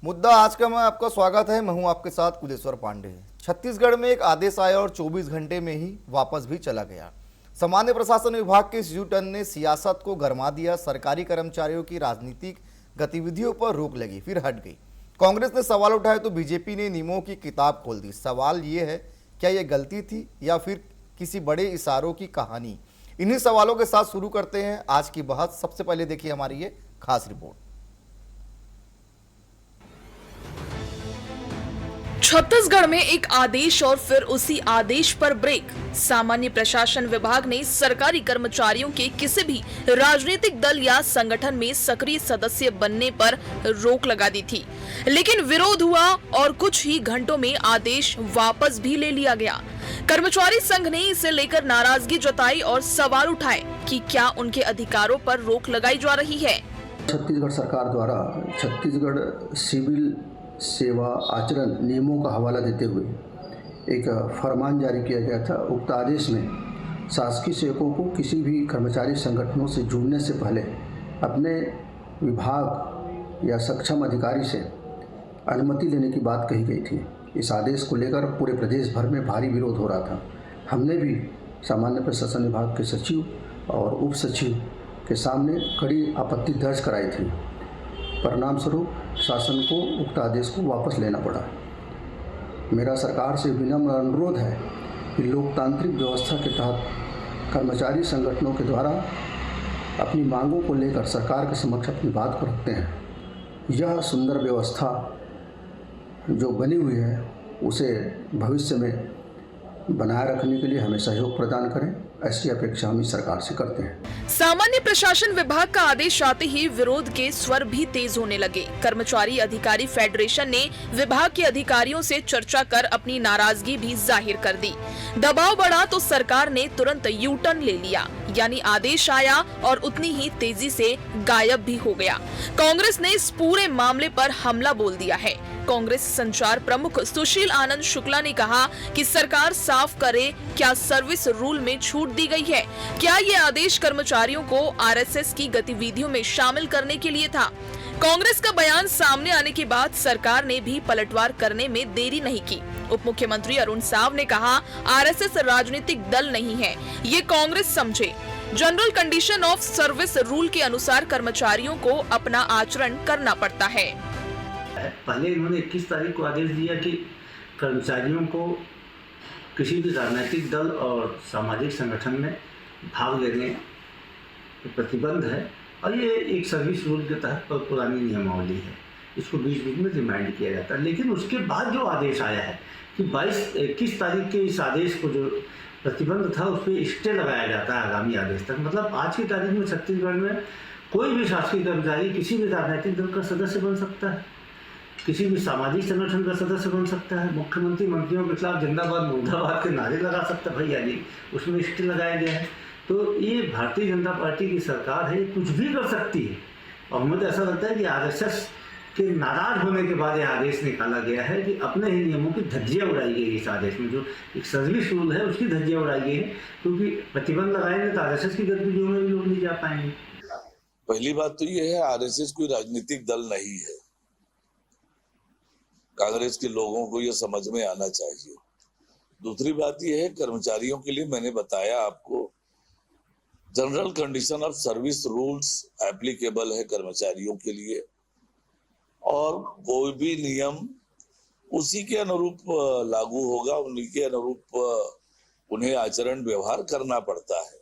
मुद्दा आज का मैं आपका स्वागत है। मैं हूं आपके साथ कुलेश्वर पांडे। छत्तीसगढ़ में एक आदेश आया और 24 घंटे में ही वापस भी चला गया। सामान्य प्रशासन विभाग के इस यू टर्न ने सियासत को गरमा दिया। सरकारी कर्मचारियों की राजनीतिक गतिविधियों पर रोक लगी, फिर हट गई। कांग्रेस ने सवाल उठाए तो बीजेपी ने नियमों की किताब खोल दी। सवाल ये है, क्या यह गलती थी या फिर किसी बड़े इशारों की कहानी? इन्हीं सवालों के साथ शुरू करते हैं आज की बहस। सबसे पहले देखिए हमारी ये खास रिपोर्ट। छत्तीसगढ़ में एक आदेश और फिर उसी आदेश पर ब्रेक। सामान्य प्रशासन विभाग ने सरकारी कर्मचारियों के किसी भी राजनीतिक दल या संगठन में सक्रिय सदस्य बनने पर रोक लगा दी थी, लेकिन विरोध हुआ और कुछ ही घंटों में आदेश वापस भी ले लिया गया। कर्मचारी संघ ने इसे लेकर नाराजगी जताई और सवाल उठाए कि क्या उनके अधिकारों पर रोक लगाई जा रही है। छत्तीसगढ़ सरकार द्वारा छत्तीसगढ़ सिविल सेवा आचरण नियमों का हवाला देते हुए एक फरमान जारी किया गया था। उक्त आदेश में शासकीय सेवकों को किसी भी कर्मचारी संगठनों से जुड़ने से पहले अपने विभाग या सक्षम अधिकारी से अनुमति लेने की बात कही गई थी। इस आदेश को लेकर पूरे प्रदेश भर में भारी विरोध हो रहा था। हमने भी सामान्य प्रशासन विभाग के सचिव और उप सचिव के सामने कड़ी आपत्ति दर्ज कराई थी। परिणाम स्वरूप शासन को उक्त आदेश को वापस लेना पड़ा। मेरा सरकार से विनम्र अनुरोध है कि लोकतांत्रिक व्यवस्था के तहत कर्मचारी संगठनों के द्वारा अपनी मांगों को लेकर सरकार के समक्ष अपनी बात को रखते हैं। यह सुंदर व्यवस्था जो बनी हुई है उसे भविष्य में बनाए रखने के लिए हमें सहयोग प्रदान करें, ऐसी अपेक्षा हम इस सरकार से करते हैं। सामान्य प्रशासन विभाग का आदेश आते ही विरोध के स्वर भी तेज होने लगे। कर्मचारी अधिकारी फेडरेशन ने विभाग के अधिकारियों से चर्चा कर अपनी नाराजगी भी जाहिर कर दी। दबाव बढ़ा तो सरकार ने तुरंत यू टर्न ले लिया, यानी आदेश आया और उतनी ही तेजी से गायब भी हो गया। कांग्रेस ने इस पूरे मामले पर हमला बोल दिया है। कांग्रेस संचार प्रमुख सुशील आनंद शुक्ला ने कहा कि सरकार साफ करे, क्या सर्विस रूल में छूट दी गई है? क्या ये आदेश कर्मचारियों को आरएसएस की गतिविधियों में शामिल करने के लिए था? कांग्रेस का बयान सामने आने के बाद सरकार ने भी पलटवार करने में देरी नहीं की। उप मुख्यमंत्री अरुण साव ने कहा, आरएसएस राजनीतिक दल नहीं है, ये कांग्रेस समझे। General condition of service rule के अनुसार कर्मचारियों को अपना आचरण करना पड़ता है। पहले इन्होंने 21 तारीख को आदेश दिया कि कर्मचारियों को किसी भी राजनीतिक दल और सामाजिक संगठन में भाग लेने पर प्रतिबंध है और ये एक सर्विस रूल के तहत पुरानी नियमावली है, इसको बीच बीच में रिमाइंड किया जाता है। लेकिन उसके बाद जो आदेश आया है कि 21 तारीख के इस आदेश को जो प्रतिबंध था उस पर स्टे लगाया जाता है आगामी आदेश तक। मतलब आज की तारीख में छत्तीसगढ़ में कोई भी शासकीय कर्मचारी किसी भी राजनीतिक दल का सदस्य बन सकता है, किसी भी सामाजिक संगठन का सदस्य बन सकता है, मुख्यमंत्री मंत्रियों के खिलाफ जिंदाबाद मुर्दाबाद के नारे लगा सकता है। भैया जी उसमें स्टे लगाया गया है। तो ये भारतीय जनता पार्टी की सरकार है, कुछ भी कर सकती है। और हमें तो ऐसा लगता है कि आरएसएस के नाराज होने के बाद यह आदेश निकाला गया है कि अपने ही नियमों की धज्जियाँ उड़ाई गई। इस आदेश में जो एक सर्विस रूल है उसकी धज्जियाँ उड़ाई गई है, क्योंकि प्रतिबंध लगाएंगे तो आरएसएस की गतिविधियों में भी लोग नहीं जा पाएंगे। पहली बात तो ये है, आरएसएस कोई राजनीतिक दल नहीं है। कांग्रेस के लोगों को यह समझ में आना चाहिए। दूसरी बात यह है, कर्मचारियों के लिए मैंने बताया आपको, general condition of service rules applicable है कर्मचारियों के लिए और कोई भी नियम उसी के अनुरूप लागू होगा, उन्हीं के अनुरूप उन्हें आचरण व्यवहार करना पड़ता है।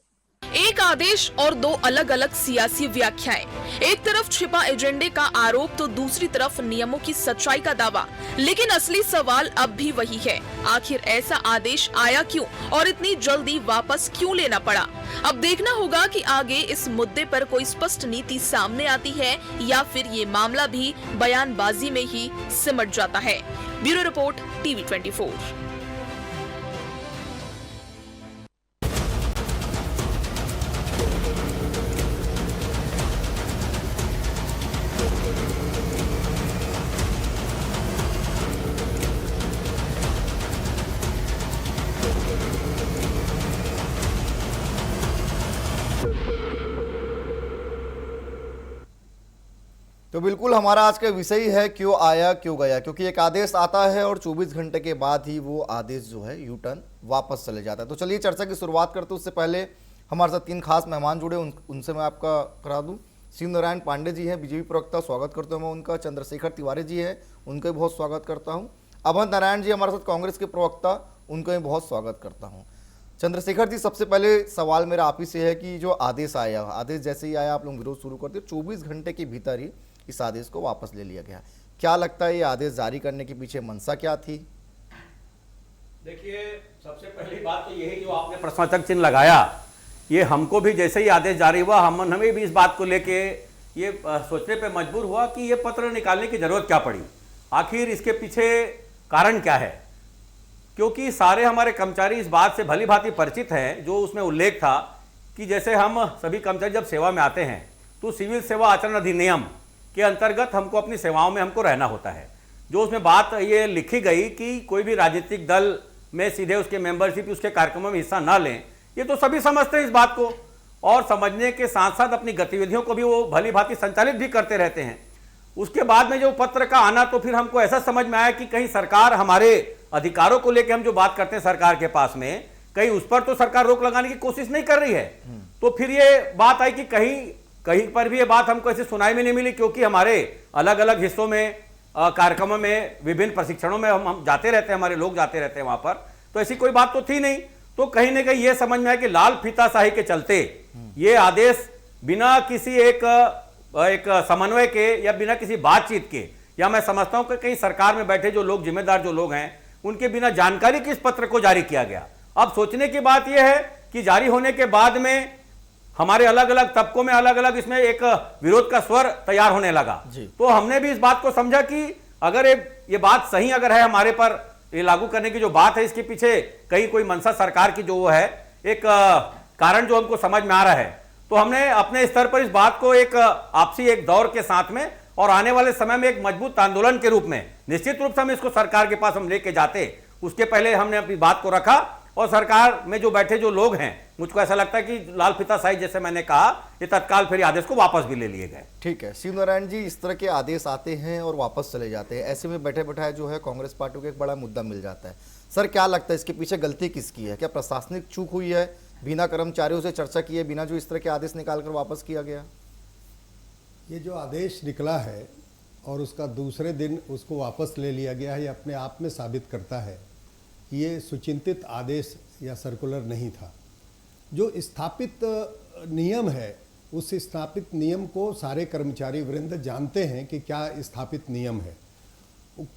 एक आदेश और दो अलग अलग सियासी व्याख्याएं। एक तरफ छिपा एजेंडे का आरोप तो दूसरी तरफ नियमों की सच्चाई का दावा। लेकिन असली सवाल अब भी वही है, आखिर ऐसा आदेश आया क्यों और इतनी जल्दी वापस क्यों लेना पड़ा? अब देखना होगा कि आगे इस मुद्दे पर कोई स्पष्ट नीति सामने आती है या फिर ये मामला भी बयानबाजी में ही सिमट जाता है। Bureau report, TV 24। तो बिल्कुल हमारा आज का विषय ही है क्यों आया क्यों गया, क्योंकि एक आदेश आता है और 24 घंटे के बाद ही वो आदेश जो है यू टर्न वापस चले जाता है। तो चलिए चर्चा की शुरुआत करते हैं। उससे पहले हमारे साथ 3 खास मेहमान जुड़े, उनसे मैं आपका करा दूं। शिव नारायण पांडे जी हैं, बीजेपी प्रवक्ता, स्वागत करता हूँ मैं उनका। चंद्रशेखर तिवारी जी हैं, उनका भी बहुत स्वागत करता हूँ। अभय नारायण जी हमारे साथ, कांग्रेस के प्रवक्ता, उनका भी बहुत स्वागत करता हूँ। चंद्रशेखर जी, सबसे पहले सवाल मेरा आप ही से है कि जो आदेश आया, आदेश जैसे ही आया आप लोग विरोध शुरू करते, 24 घंटे के भीतर ही इस आदेश को वापस ले लिया गया। क्या लगता है ये आदेश जारी करने के पीछे मंशा क्या थी? देखिए, सबसे पहली बात तो यही जो आपने प्रश्नवाचक चिन्ह लगाया, ये हमको भी जैसे ही आदेश जारी हुआ हमें भी इस बात को लेके ये सोचने पे मजबूर हुआ कि ये पत्र निकालने की जरूरत क्या पड़ी, आखिर इसके पीछे कारण क्या है। क्योंकि सारे हमारे कर्मचारी इस बात से भली भांति परिचित हैं, जो उसमें उल्लेख था कि जैसे हम सभी कर्मचारी जब सेवा में आते हैं तो सिविल सेवा आचरण अधिनियम के अंतर्गत हमको अपनी सेवाओं में हमको रहना होता है। जो उसमें बात ये लिखी गई कि कोई भी राजनीतिक दल में सीधे उसके मेंबरशिप, उसके कार्यक्रमों में हिस्सा ना लें, ये तो सभी समझते हैं इस बात को, और समझने के साथ साथ अपनी गतिविधियों को भी वो भली भांति संचालित भी करते रहते हैं। उसके बाद में जो पत्र का आना, तो फिर हमको ऐसा समझ में आया कि कहीं सरकार हमारे अधिकारों को लेकर हम जो बात करते हैं सरकार के पास में, कहीं उस पर तो सरकार रोक लगाने की कोशिश नहीं कर रही है। तो फिर ये बात आई कि कहीं पर भी ये बात हमको ऐसे सुनाई में नहीं मिली, क्योंकि हमारे अलग अलग हिस्सों में कार्यक्रमों में, विभिन्न प्रशिक्षणों में हम जाते रहते हैं, हमारे लोग जाते रहते हैं वहां पर, तो ऐसी कोई बात तो थी नहीं। तो कहीं ना कहीं ये समझ में आया कि लाल फीताशाही के चलते ये आदेश बिना किसी एक समन्वय के या बिना किसी बातचीत के, या मैं समझता हूं कि कहीं सरकार में बैठे जो लोग, जिम्मेदार जो लोग हैं, उनके बिना जानकारी के इस पत्र को जारी किया गया। अब सोचने की बात यह है कि जारी होने के बाद में हमारे अलग अलग तबकों में अलग अलग इसमें एक विरोध का स्वर तैयार होने लगा। तो हमने भी इस बात को समझा कि अगर ये बात सही अगर है, हमारे पर ये लागू करने की जो बात है, इसके पीछे कहीं कोई मंशा सरकार की जो वो है, एक कारण जो हमको समझ में आ रहा है, तो हमने अपने स्तर पर इस बात को एक आपसी एक दौर के साथ में और आने वाले समय में एक मजबूत आंदोलन के रूप में निश्चित रूप से हम इसको सरकार के पास हम लेके जाते, उसके पहले हमने अपनी बात को रखा। और सरकार में जो बैठे जो लोग हैं, मुझको ऐसा लगता है कि लाल फीताशाही जैसे मैंने कहा, ये तत्काल फिर आदेश को वापस भी ले लिए गए। ठीक है शिव नारायण जी, इस तरह के आदेश आते हैं और वापस चले जाते हैं, ऐसे में बैठे बैठाए जो है कांग्रेस पार्टी को एक बड़ा मुद्दा मिल जाता है। सर क्या लगता है इसके पीछे गलती किसकी है? क्या प्रशासनिक चूक हुई है, बिना कर्मचारियों से चर्चा किए, बिना जो इस तरह के आदेश निकालकर वापस किया गया? ये जो आदेश निकला है और उसका दूसरे दिन उसको वापस ले लिया गया है, ये अपने आप में साबित करता है कि ये सुचिंतित आदेश या सर्कुलर नहीं था। जो स्थापित नियम है, उस स्थापित नियम को सारे कर्मचारी वृंद जानते हैं कि क्या स्थापित नियम है।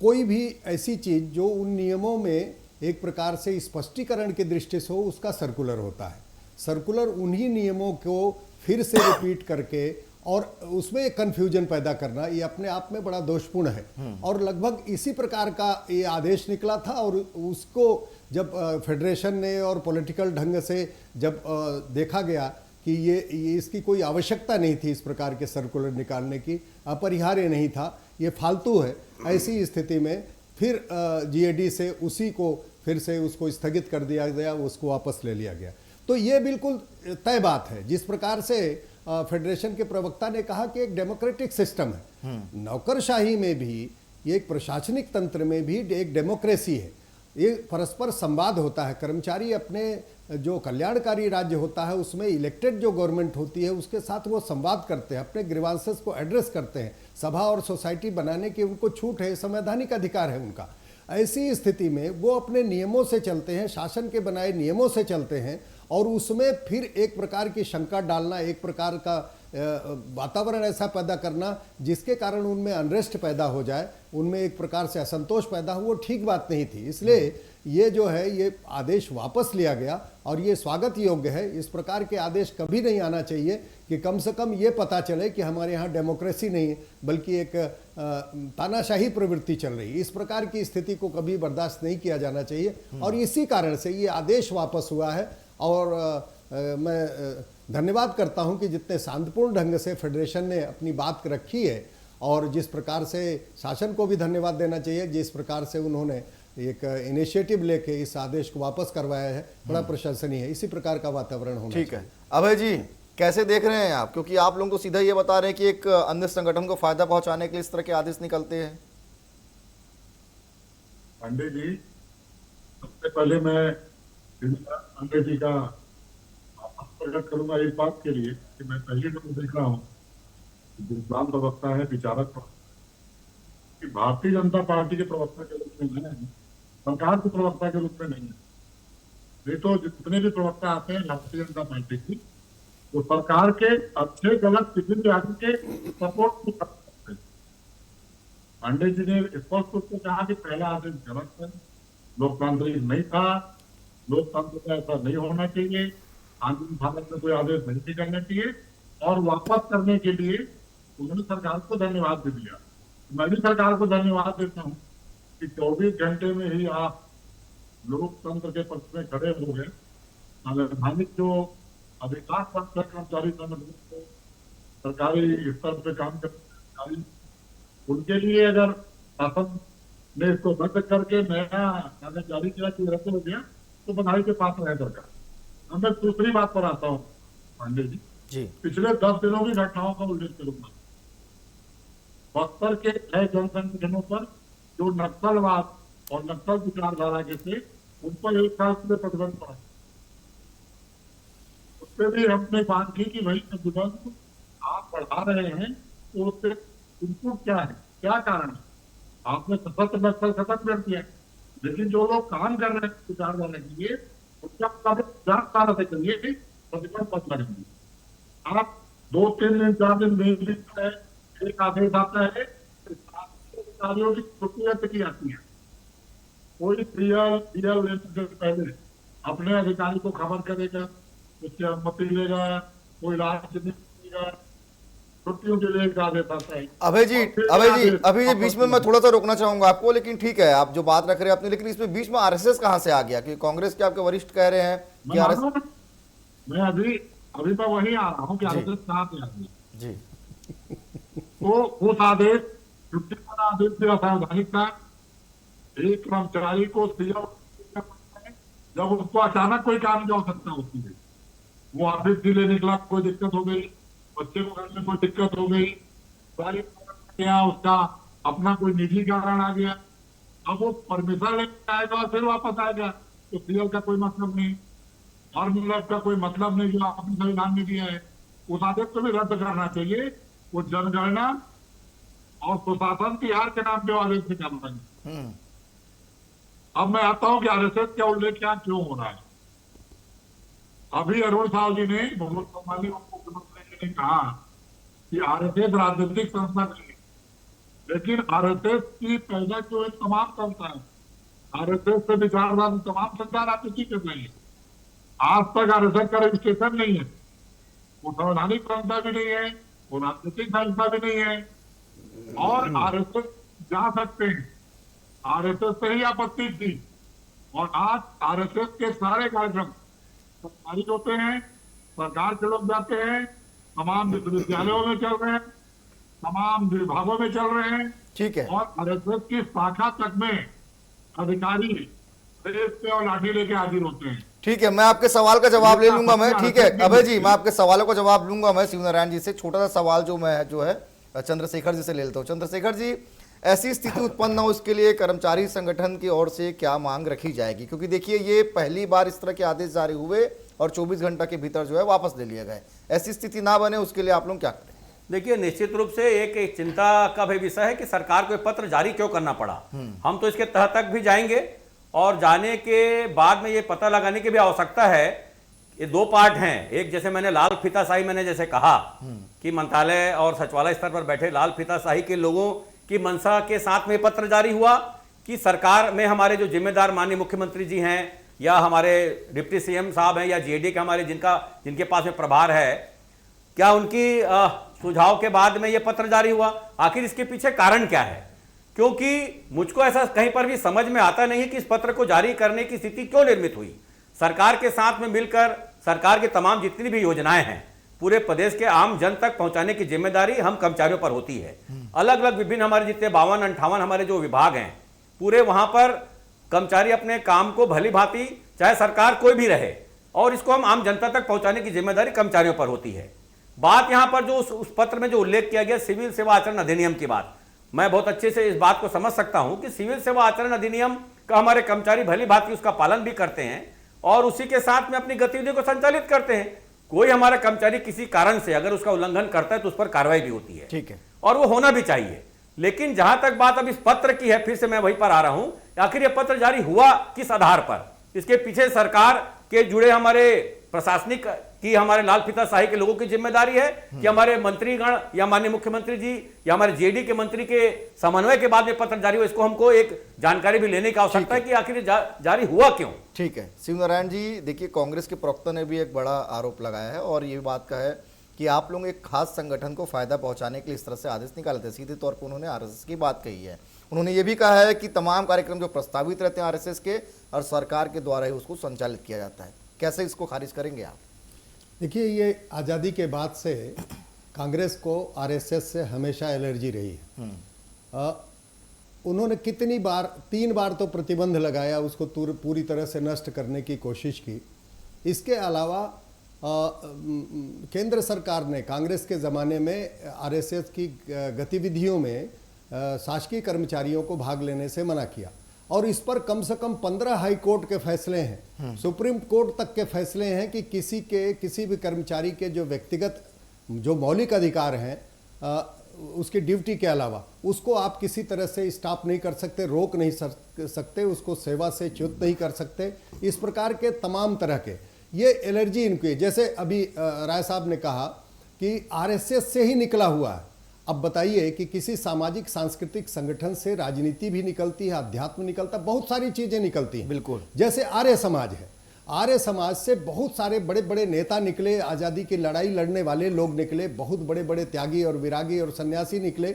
कोई भी ऐसी चीज़ जो उन नियमों में एक प्रकार से स्पष्टीकरण की दृष्टि से हो, उसका सर्कुलर होता है। सर्कुलर उन्हीं नियमों को फिर से रिपीट करके और उसमें एक कन्फ्यूजन पैदा करना, ये अपने आप में बड़ा दोषपूर्ण है। और लगभग इसी प्रकार का ये आदेश निकला था, और उसको जब फेडरेशन ने और पॉलिटिकल ढंग से जब देखा गया कि ये इसकी कोई आवश्यकता नहीं थी, इस प्रकार के सर्कुलर निकालने की, अपरिहार्य नहीं था, ये फालतू है, ऐसी स्थिति में फिर जीएडी से उसी को फिर से उसको स्थगित कर दिया गया, उसको वापस ले लिया गया। तो ये बिल्कुल तय बात है। जिस प्रकार से फेडरेशन के प्रवक्ता ने कहा कि एक डेमोक्रेटिक सिस्टम है, नौकरशाही में भी, ये एक प्रशासनिक तंत्र में भी एक डेमोक्रेसी है, ये परस्पर संवाद होता है। कर्मचारी अपने जो कल्याणकारी राज्य होता है उसमें इलेक्टेड जो गवर्नमेंट होती है उसके साथ वो संवाद करते हैं, अपने ग्रीवांसेस को एड्रेस करते हैं, सभा और सोसाइटी बनाने की उनको छूट है, संवैधानिक अधिकार है उनका। ऐसी स्थिति में वो अपने नियमों से चलते हैं, शासन के बनाए नियमों से चलते हैं, और उसमें फिर एक प्रकार की शंका डालना, एक प्रकार का वातावरण ऐसा पैदा करना जिसके कारण उनमें अनरेस्ट पैदा हो जाए, उनमें एक प्रकार से असंतोष पैदा हो, वो ठीक बात नहीं थी। इसलिए ये जो है ये आदेश वापस लिया गया और ये स्वागत योग्य है। इस प्रकार के आदेश कभी नहीं आना चाहिए कि कम से कम ये पता चले कि हमारे यहाँ डेमोक्रेसी नहीं बल्कि एक तानाशाही प्रवृत्ति चल रही है। इस प्रकार की स्थिति को कभी बर्दाश्त नहीं किया जाना चाहिए और इसी कारण से ये आदेश वापस हुआ है। और मैं धन्यवाद करता हूं कि जितने शांतिपूर्ण ढंग से फेडरेशन ने अपनी बात रखी है और जिस प्रकार से शासन को भी धन्यवाद देना चाहिए, जिस प्रकार से उन्होंने एक इनिशिएटिव लेके इस आदेश को वापस करवाया है, बड़ा प्रशंसनीय है। इसी प्रकार का वातावरण होना ठीक है। अभय जी, कैसे देख रहे हैं आप, क्योंकि आप लोग तो सीधा ये बता रहे हैं कि एक अन्य संगठन को फायदा पहुंचाने के लिए इस तरह के आदेश निकलते हैं। पांडे जी, सबसे पहले मैं पांडे जी का प्रकट करूंगा इस बात के लिए कि मैं पहले तो देख रहा हूँ विद्वान प्रवक्ता है, विचारक कि भारतीय जनता पार्टी के प्रवक्ता के रूप में नहीं, सरकार के प्रवक्ता के रूप में नहीं है। ये तो जितने भी प्रवक्ता आते हैं भारतीय जनता पार्टी की, वो सरकार के अच्छे गलत किसी भी आदमी के सपोर्ट को करते हैं। पांडे जी ने स्पष्ट रूप से कहा कि पहला आदेश गलत है, लोकतांत्रिक नहीं था, लोकतंत्र में ऐसा नहीं होना चाहिए, कानून भारत में कोई आदेश नहीं निकलना चाहिए, और वापस करने के लिए उन्होंने सरकार को धन्यवाद दे दिया। मैं भी सरकार को धन्यवाद देता हूँ कि 24 घंटे में ही आप लोकतंत्र के पक्ष में खड़े हो गए। संवैधानिक जो अधिकार प्राप्त कर्मचारी संगठन सरकारी स्तर पे काम करते, उनके लिए अगर शासन ने इसको रद्द करके नया आदेश जारी किया कि रद्द हो गया तो बधाई के पात्र है सरकार। अब मैं दूसरी बात पर आता हूँ पांडे जी, पिछले 10 दिनों की घटनाओं का उल्लेख करूंगा। बस्तर के 6 जनसंगठनों पर जो नक्सलवाद और नक्सल विचारधारा के थे, उन पर 1 साल से प्रतिबंध पड़ा। उससे भी हमने बात की कि भाई प्रतिबंध आप बढ़ा रहे हैं तो उससे इनपुट क्या है, क्या कारण है? आपने सशस्त्र नक्सल खत्म कर दिया, लेकिन जो लोग काम कर रहे हैं विचारधारा के लिए, उसका साल से करिए प्रतिबंध मत लगेंगे। आप 2-3 दिन 4 दिन नहीं लिखता है, एक आदेश आता है, अधिकारियों की छुट्टी रद्द की जाती है। कोई सीएल लेने से पहले अपने अधिकारी को खबर करेगा, उसकी अनुमति लेगा, कोई राशि देगा, छुट्टियों के लिए एक आदेश आता है। अभय जी अभी बीच में मैं थोड़ा सा रोकना चाहूंगा आपको, लेकिन ठीक है आप जो बात रख रहे हैं आपने, लेकिन इसमें बीच में आरएसएस कहां से आ गया? क्योंकि कांग्रेस के आपके वरिष्ठ कह रहे हैं कि आरएसएस, मैं अभी मैं वही आ रहा हूँ कि आरएसएस कहां से आ गया जी। तो उस आदेश, छुट्टी वाला आदेश से असावधानिक था। एक कर्मचारी को जब उसको अचानक कोई काम नहीं हो सकता, उसकी वो ऑफिस के लिए निकला, कोई दिक्कत हो गई, बच्चे को घर में कोई दिक्कत हो गई, गया, उसका अपना कोई निजी कारण आ गया, अब वो परमिशन लेकर आएगा और फिर वापस आएगा, तो सीएल का कोई मतलब नहीं, फॉर्मूला का कोई मतलब नहीं जो आपने संविधान में दिया है। उस आदेश को भी रद्द करना चाहिए। वो जनगणना और सुशासन तिहार के नाम पे आदेश निकाल रहे हैं। अब मैं आता हूं कि आरएसएस का उल्लेख यहाँ क्यों हो रहा है। अभी अरुण साहब जी ने बहुत सम्मानित मुख्यमंत्री जी ने कहा कि आरएसएस राजनीतिक संस्था नहीं है, लेकिन आरएसएस की पैदा जो है तमाम संस्था है, आरएसएस से विचारधारा तमाम संस्था राजनीति कर रही है। आज तक आरएसएस का रजिस्ट्रेशन नहीं है, वो संवैधानिक संस्था भी नहीं है, वो राजनीतिक संस्था भी नहीं है, और आरएसएस जा सकते हैं। आरएसएस से ही आपत्ति थी, और आज आरएसएस के सारे कार्यक्रम सरकारी होते हैं, सरकार के लोग जाते हैं, तमाम विश्वविद्यालयों में चल रहे हैं, तमाम विभागों में चल रहे हैं, ठीक है, और आरएसएस की शाखा तक में अधिकारी पे और लाठी लेके हाजिर होते हैं। ठीक है, मैं आपके सवाल का जवाब ले लूंगा मैं, ठीक है अभय जी, मैं आपके सवालों का जवाब लूंगा मैं शिवनारायण जी से। छोटा सा सवाल जो है चंद्रशेखर जी से ले लेता हूँ। चंद्रशेखर जी, ऐसी स्थिति उत्पन्न न हो इसके लिए कर्मचारी संगठन की ओर से क्या मांग रखी जाएगी? क्योंकि देखिए ये पहली बार इस तरह के आदेश जारी हुए और 24 घंटा के भीतर जो है वापस ले लिए गए। ऐसी स्थिति ना बने उसके लिए आप लोग क्या करें? देखिए, निश्चित रूप से एक चिंता का भी विषय है कि सरकार को पत्र जारी क्यों करना पड़ा। हम तो इसके तह तक भी जाएंगे, और जाने के बाद में ये पता लगाने की भी आवश्यकता है। ये 2 पार्ट हैं। एक, जैसे मैंने लाल फीताशाही मैंने जैसे कहा कि मंत्रालय और सचिवालय स्तर पर बैठे लाल फीताशाही के लोगों की मंशा के साथ में पत्र जारी हुआ कि सरकार में हमारे जो जिम्मेदार माननीय मुख्यमंत्री जी हैं, या हमारे डिप्टी सीएम साहब हैं, या जीएडी के हमारे जिनके पास में प्रभार है, क्या उनकी सुझाव के बाद में ये पत्र जारी हुआ? आखिर इसके पीछे कारण क्या है? क्योंकि मुझको ऐसा कहीं पर भी समझ में आता नहीं है कि इस पत्र को जारी करने की स्थिति क्यों निर्मित हुई। सरकार के साथ में मिलकर सरकार की तमाम जितनी भी योजनाएं हैं पूरे प्रदेश के आम जन तक पहुंचाने की जिम्मेदारी हम कर्मचारियों पर होती है। अलग अलग विभिन्न हमारे जितने 52-58 हमारे जो विभाग हैं, पूरे वहां पर कर्मचारी अपने काम को भली भांति, चाहे सरकार कोई भी रहे, और इसको हम आम जनता तक पहुंचाने की जिम्मेदारी कर्मचारियों पर होती है। बात यहां पर जो उस पत्र में जो उल्लेख किया गया सिविल सेवा आचरण अधिनियम की बात, मैं बहुत अच्छे से इस बात को समझ सकता हूं कि सिविल सेवा आचरण अधिनियम का हमारे कर्मचारी भली भांति उसका पालन भी करते हैं और उसी के साथ में अपनी गतिविधियों को संचालित करते हैं। कोई हमारा कर्मचारी किसी कारण से अगर उसका उल्लंघन करता है तो उस पर कार्रवाई भी होती है, ठीक है, और वो होना भी चाहिए। लेकिन जहां तक बात अब इस पत्र की है, फिर से मैं वहीं पर आ रहा हूं, आखिर यह पत्र जारी हुआ किस आधार पर? इसके पीछे सरकार के जुड़े हमारे प्रशासनिक की, हमारे लाल फीताशाही के लोगों की जिम्मेदारी है कि हमारे मंत्रीगण या माननीय मुख्यमंत्री जी या हमारे जेडी के मंत्री के समन्वय के बाद में पत्र जारी हुआ? इसको हमको एक जानकारी भी लेने की आवश्यकता है कि आखिर जारी हुआ क्यों। ठीक है शिव नारायण जी, देखिए कांग्रेस के प्रवक्ता ने भी एक बड़ा आरोप लगाया है और ये बात का है कि आप लोग एक खास संगठन को फायदा पहुंचाने के लिए इस तरह से आदेश निकाले थे। सीधे तौर पर उन्होंने आरएसएस की बात कही है। उन्होंने ये भी कहा है कि तमाम कार्यक्रम जो प्रस्तावित रहते हैं आरएसएस के और सरकार के द्वारा ही उसको संचालित किया जाता है। कैसे इसको खारिज करेंगे आप? देखिए, ये आज़ादी के बाद से कांग्रेस को आरएसएस से हमेशा एलर्जी रही है। उन्होंने कितनी बार, 3 बार तो प्रतिबंध लगाया, उसको पूरी तरह से नष्ट करने की कोशिश की। इसके अलावा केंद्र सरकार ने कांग्रेस के ज़माने में आरएसएस की गतिविधियों में शासकीय कर्मचारियों को भाग लेने से मना किया और इस पर कम से कम 15 हाई कोर्ट के फैसले हैं, सुप्रीम कोर्ट तक के फैसले हैं कि किसी भी कर्मचारी के जो व्यक्तिगत जो मौलिक अधिकार हैं उसकी ड्यूटी के अलावा उसको आप किसी तरह से स्टॉप नहीं कर सकते, रोक नहीं सकते, उसको सेवा से च्युत नहीं कर सकते। इस प्रकार के तमाम तरह के ये एलर्जी इनकी, जैसे अभी राय साहब ने कहा कि आरएसएस से ही निकला हुआ है। अब बताइए कि किसी सामाजिक सांस्कृतिक संगठन से राजनीति भी निकलती है, अध्यात्म निकलता है, बहुत सारी चीजें निकलती हैं। बिल्कुल, जैसे आर्य समाज है, आर्य समाज से बहुत सारे बड़े बड़े नेता निकले, आज़ादी की लड़ाई लड़ने वाले लोग निकले, बहुत बड़े बड़े त्यागी और विरागी और सन्यासी निकले।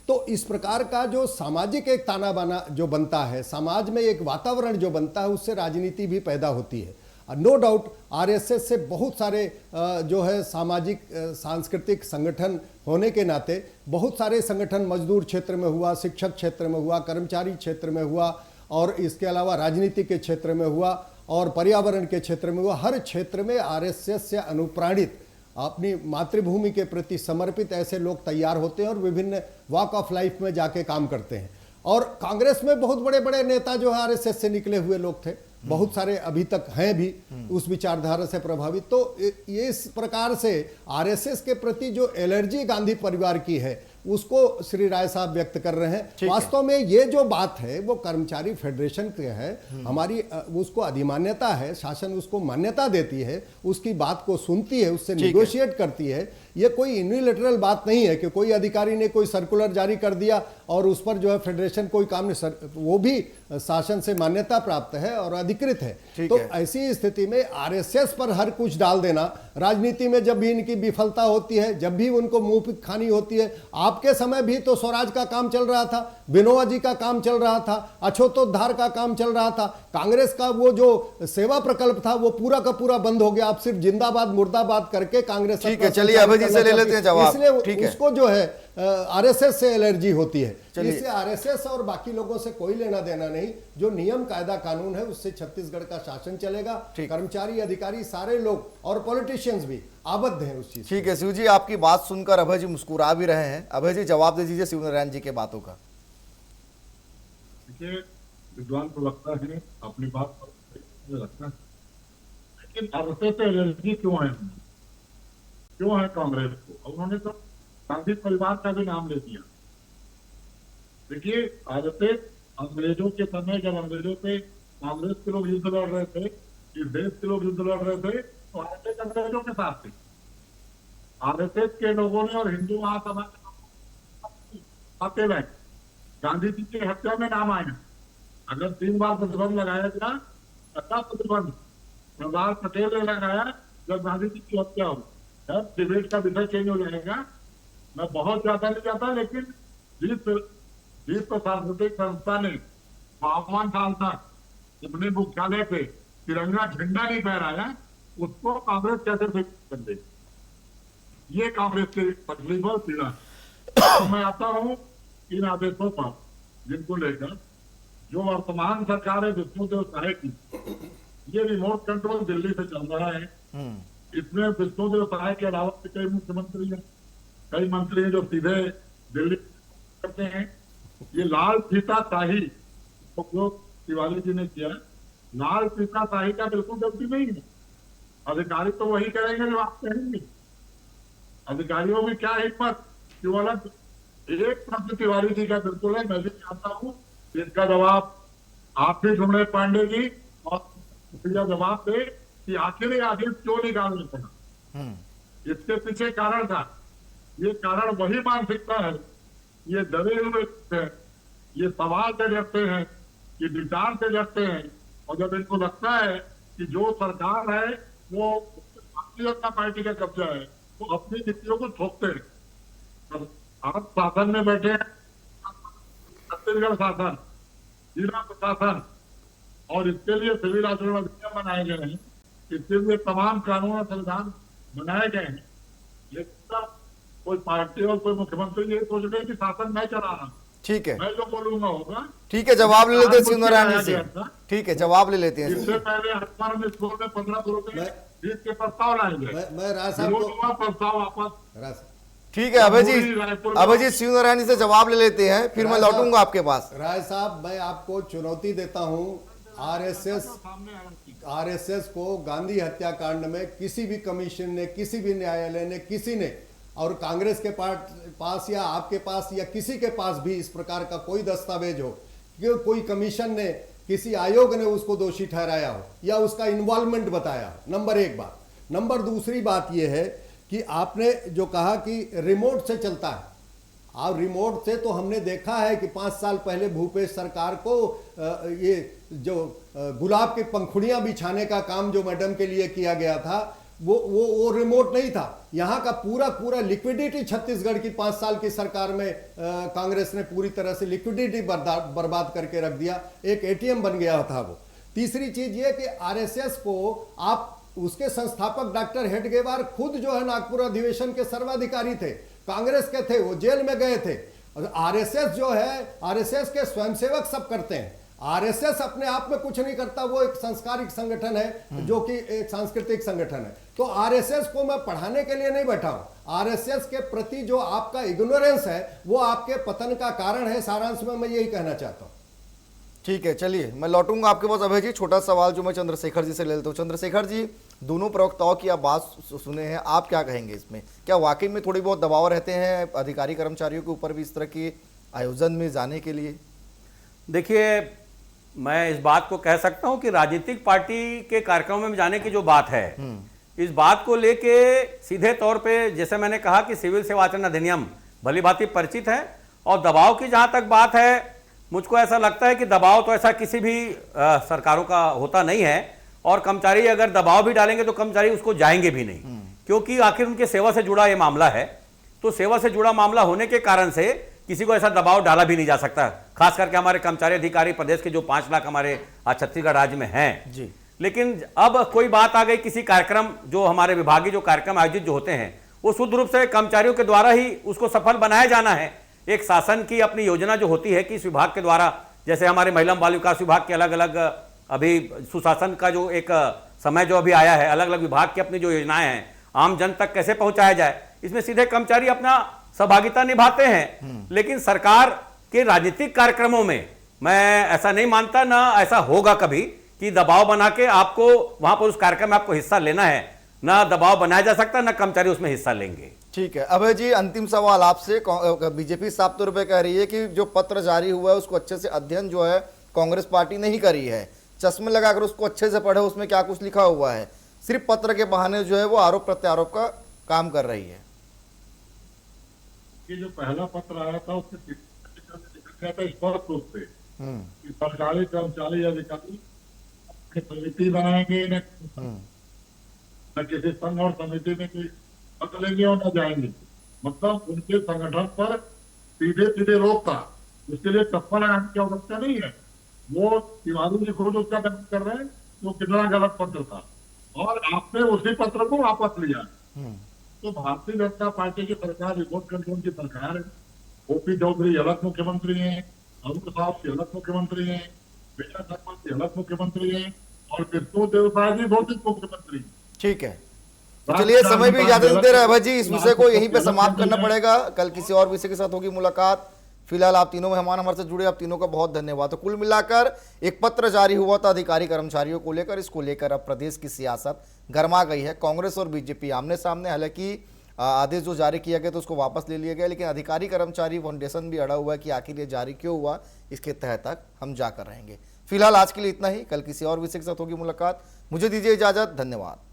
तो इस प्रकार का जो सामाजिक एक ताना बाना जो बनता है, समाज में एक वातावरण जो बनता है, उससे राजनीति भी पैदा होती है। नो डाउट आरएसएस से बहुत सारे जो है सामाजिक सांस्कृतिक संगठन होने के नाते बहुत सारे संगठन मजदूर क्षेत्र में हुआ, शिक्षक क्षेत्र में हुआ, कर्मचारी क्षेत्र में हुआ और इसके अलावा राजनीति के क्षेत्र में हुआ और पर्यावरण के क्षेत्र में हुआ। हर क्षेत्र में आरएसएस से अनुप्राणित अपनी मातृभूमि के प्रति समर्पित ऐसे लोग तैयार होते हैं और विभिन्न वॉक ऑफ लाइफ में जाके काम करते हैं। और कांग्रेस में बहुत बड़े बड़े नेता जो है आरएसएस से निकले हुए लोग थे, बहुत सारे अभी तक हैं भी उस विचारधारा से प्रभावित। तो ये इस प्रकार से आरएसएस के प्रति जो एलर्जी गांधी परिवार की है उसको श्री राय साहब व्यक्त कर रहे हैं। वास्तव में ये जो बात है वो कर्मचारी फेडरेशन के है, हमारी उसको अधिमान्यता है, शासन उसको मान्यता देती है, उसकी बात को सुनती है, उससे निगोशिएट करती है। ये कोई यूनिलैटरल बात नहीं है कि कोई अधिकारी ने कोई सर्कुलर जारी कर दिया और उस पर जो है फेडरेशन कोई काम नहीं, वो भी शासन से मान्यता प्राप्त है और अधिकृत है। तो ऐसी स्थिति में आरएसएस पर हर कुछ डाल देना, राजनीति में जब भी इनकी विफलता होती है, जब भी उनको मुंह खानी होती है, आपके समय भी तो स्वराज का काम चल रहा था, विनोबा जी का काम चल रहा था, अछोतोद्धार का काम चल रहा था, कांग्रेस का वो जो सेवा प्रकल्प था वो पूरा का पूरा बंद हो गया। आप सिर्फ जिंदाबाद मुर्दाबाद करके कांग्रेस, चलिए अभय जी से ले लेते हैं जवाब। इसलिए उसको जो है आरएसएस से एलर्जी होती है। इससे आरएसएस और बाकी लोगों से कोई लेना देना नहीं। जो नियम कायदा कानून है उससे छत्तीसगढ़ का शासन चलेगा। कर्मचारी, अधिकारी, सारे लोग और पॉलिटिशियंस भी आबद्ध हैं उस चीज। ठीक है शिव जी, आपकी बात सुनकर अभय जी मुस्कुरा भी रहे हैं। अभय जी जवाब दे दीजिए शिव नारायण जी के बातों का। देखिए, विद्वान प्रवक्ता है, अपनी बात पर रखना है, लेकिन आरएसएस से एलर्जी क्यों है कांग्रेस को? उन्होंने तो गांधी परिवार का भी नाम ले दिया। देखिए, आरएसएस अंग्रेजों के समय जब अंग्रेजों से कांग्रेस के लोग युद्ध लड़ रहे थे, इस देश के लोग युद्ध लड़ रहे थे, तो आरएसएस अंग्रेजों के साथ थे। आरएसएस के लोगों ने और हिंदू महासभा के गांधी जी की हत्या में नाम आया। अगर 3 बार प्रतिबंध लगाया गया, ऐसा प्रतिबंध सरदार पटेल ने लगाया जब गांधी जी की हत्या हो। अब डिबेट का विषय चेंज हो जाएगा, मैं बहुत ज्यादा नहीं जाता, लेकिन जिस सांस्कृतिक संस्था ने 52 साल तक अपने मुख्यालय पे तिरंगा झंडा नहीं फहराया, उसको कांग्रेस कैसे फिक्स कर दे? ये कांग्रेस की तकलीफ और पीड़ा। तो मैं आता हूँ इन आदेशों पर, जिनको लेकर जो वर्तमान सरकार है विष्णुदेव साय की, ये रिमोट कंट्रोल दिल्ली से चल रहा है। इसमें विष्णुदेव सहाय के अलावा भी कई मुख्यमंत्री हैं, कई मंत्री हैं जो सीधे दिल्ली करते हैं। ये लाल फीताशाही जो तिवारी जी ने किया, लाल फीताशाही का बिल्कुल गलती नहीं है। अधिकारी तो वही करेंगे जो आप कहेंगे। अधिकारियों में क्या हिम्मत कि वो अलग एक प्रश्न तिवारी जी का बिल्कुल है, मैं भी चाहता हूँ इसका जवाब आप भी सुमरे पांडे जी और जवाब दे कि आखिर ये आदेश क्यों निकालने पड़ा। इसके पीछे कारण था, ये कारण वही मानसिकता है, ये डरे हुए हैं, ये सवाल से डरते हैं, ये विचार से डरते हैं। और जब इनको लगता है कि जो सरकार है वो भारतीय जनता पार्टी का कब्जा है, वो अपनी नीतियों को थोपते हैं। आप शासन में बैठे हैं, छत्तीसगढ़ शासन, जिला प्रशासन, और इसके लिए सिविल आचरण अधिनियम बनाए गए हैं, इसके लिए तमाम कानून और संविधान बनाए गए हैं। लेकिन कोई पार्टी और कोई मुख्यमंत्री ये सोच रहे कि शासन मैं चला रहा हूं, ठीक है, मैं जो बोलूंगा होगा। ठीक है, जवाब ले लेते हैं शिवनारायण से। ठीक है, जवाब ले लेते हैं। इससे पहले हरिद्वार में स्कूल में 15 करोड़ फीस के प्रस्ताव लाएंगे। मैं राज साहब को प्रस्ताव वापस। ठीक है अभय जी शिवनारायण जी से जवाब ले लेते हैं, फिर मैं लौटूंगा आपके पास। राय साहब, मैं आपको चुनौती देता हूं, आरएसएस को गांधी हत्याकांड में किसी भी कमीशन ने, किसी भी न्यायालय ने, किसी ने, और कांग्रेस के पास या आपके पास या किसी के पास भी इस प्रकार का कोई दस्तावेज हो कि कोई कमीशन ने, किसी आयोग ने उसको दोषी ठहराया हो या उसका इन्वॉल्वमेंट बताया हो। नंबर एक बात। नंबर दूसरी बात यह है कि आपने जो कहा कि रिमोट से चलता है, और रिमोट से तो हमने देखा है कि 5 साल पहले भूपेश सरकार को ये जो गुलाब की पंखुड़ियां बिछाने का काम जो मैडम के लिए किया गया था, वो रिमोट नहीं था। यहाँ का पूरा लिक्विडिटी छत्तीसगढ़ की 5 साल की सरकार में कांग्रेस ने पूरी तरह से लिक्विडिटी बर्बाद करके रख दिया। एक एटीएम बन गया था वो। तीसरी चीज ये कि आरएसएस को आप, उसके संस्थापक डॉक्टर हेडगेवार खुद जो है नागपुर अधिवेशन के सर्वाधिकारी थे, कांग्रेस के थे, वो जेल में गए थे। आरएसएस जो है, आरएसएस के स्वयंसेवक सब करते हैं। आरएसएस अपने आप में कुछ नहीं करता, वो एक सांस्कृतिक संगठन है, जो कि एक सांस्कृतिक संगठन है। तो आरएसएस को मैं पढ़ाने के लिए नहीं बैठा हूं। आरएसएस के प्रति जो आपका इग्नोरेंस है वो आपके पतन का कारण है। सारांश में मैं यही कहना चाहता हूं। ठीक है, चलिए मैं लौटूंगा आपके पास। अभय जी, छोटा सवाल जो मैं चंद्रशेखर जी से ले लेता हूँ। चंद्रशेखर जी, दोनों प्रवक्ताओं की आप बात सुने हैं, आप क्या कहेंगे इसमें? क्या वाकई में थोड़ी बहुत दबाव रहते हैं अधिकारी कर्मचारियों के ऊपर भी इस तरह के आयोजन में जाने के लिए? देखिए, मैं इस बात को कह सकता हूं कि राजनीतिक पार्टी के कार्यक्रमों में जाने की जो बात है, इस बात को लेके सीधे तौर पे, जैसे मैंने कहा कि सिविल सेवा आचरण अधिनियम भली भांति परिचित है। और दबाव की जहां तक बात है, मुझको ऐसा लगता है कि दबाव तो ऐसा किसी भी सरकारों का होता नहीं है। और कर्मचारी अगर दबाव भी डालेंगे तो कर्मचारी उसको जाएंगे भी नहीं, क्योंकि आखिर उनके सेवा से जुड़ा ये मामला है। तो सेवा से जुड़ा मामला होने के कारण से किसी को ऐसा दबाव डाला भी नहीं जा सकता। खास करके हमारे कर्मचारी अधिकारी प्रदेश के जो 5 लाख हमारे छत्तीसगढ़ राज्य में हैं जी। लेकिन अब कोई बात आ गई, किसी कार्यक्रम, जो हमारे विभागीय जो कार्यक्रम आयोजित जो होते हैं, वो शुद्ध रूप से कर्मचारियों के द्वारा ही उसको सफल बनाया जाना है। एक शासन की अपनी योजना जो होती है कि इस विभाग के द्वारा, जैसे हमारे महिला बाल विकास विभाग के अलग अलग अभी सुशासन का जो एक समय जो अभी आया है, अलग अलग विभाग की अपनी जो योजनाएं हैं, आम जन तक कैसे पहुंचाया जाए, इसमें सीधे कर्मचारी अपना सहभागिता निभाते हैं। लेकिन सरकार के राजनीतिक कार्यक्रमों में मैं ऐसा नहीं मानता, ना ऐसा होगा कभी कि दबाव बना के आपको वहां पर उस कार्यक्रम में आपको हिस्सा लेना है। ना दबाव बनाया जा सकता, ना कर्मचारी उसमें हिस्सा लेंगे। ठीक है अभय जी, अंतिम सवाल आपसे। बीजेपी साफ तौर पे कह रही है कि जो पत्र जारी हुआ है उसको अच्छे से अध्ययन जो है कांग्रेस पार्टी नहीं करी है। चश्मे लगाकर उसको अच्छे से पढ़े, उसमें क्या कुछ लिखा हुआ है। सिर्फ पत्र के बहाने जो है वो आरोप प्रत्यारोप का काम कर रही है। ये जो पहला पत्र आया था उसमें लिखा था स्पष्ट रूप से कि सरकारी कर्मचारी अधिकारी समिति बनाएंगे, न किसी संघ और समिति में कोई बदलेंगे और न जाएंगे। मतलब उनके संगठन पर सीधे सीधे रोक था, उसके लिए चप्पा लगाने की आवश्यकता नहीं है। वो तिवारी जी खुद उसका गठन कर रहे हैं, वो कितना गलत पत्र था, और आपने उसी पत्र को वापस लिया। तो भारतीय जनता पार्टी की सरकार रिमोट कंट्रोल की सरकार है। ओपी चौधरी अलग मुख्यमंत्री हैं, अरुण साहब अलग मुख्यमंत्री हैं, विजय शर्मा अलग मुख्यमंत्री हैं, और विष्णुदेव साय जी भौतिक मुख्यमंत्री। ठीक है, तो चलिए समय भी इजाजत देते रहे अभय जी, इस विषय को यहीं पे समाप्त करना पड़ेगा। कल किसी और विषय के साथ होगी मुलाकात। फिलहाल आप तीनों मेहमान हमारे साथ जुड़े, आप तीनों का बहुत धन्यवाद। तो कुल मिलाकर एक पत्र जारी हुआ था अधिकारी कर्मचारियों को लेकर, इसको लेकर अब प्रदेश की सियासत गर्मा गई है। कांग्रेस और बीजेपी आमने सामने, हालांकि आदेश जो जारी किया गया तो उसको वापस ले लिया गया, लेकिन अधिकारी कर्मचारी फाउंडेशन भी अड़ा हुआ है कि आखिर ये जारी क्यों हुआ, इसके तह तक हम जाकर रहेंगे। फिलहाल आज के लिए इतना ही, कल किसी और विषय के साथ होगी मुलाकात। मुझे दीजिए इजाजत, धन्यवाद।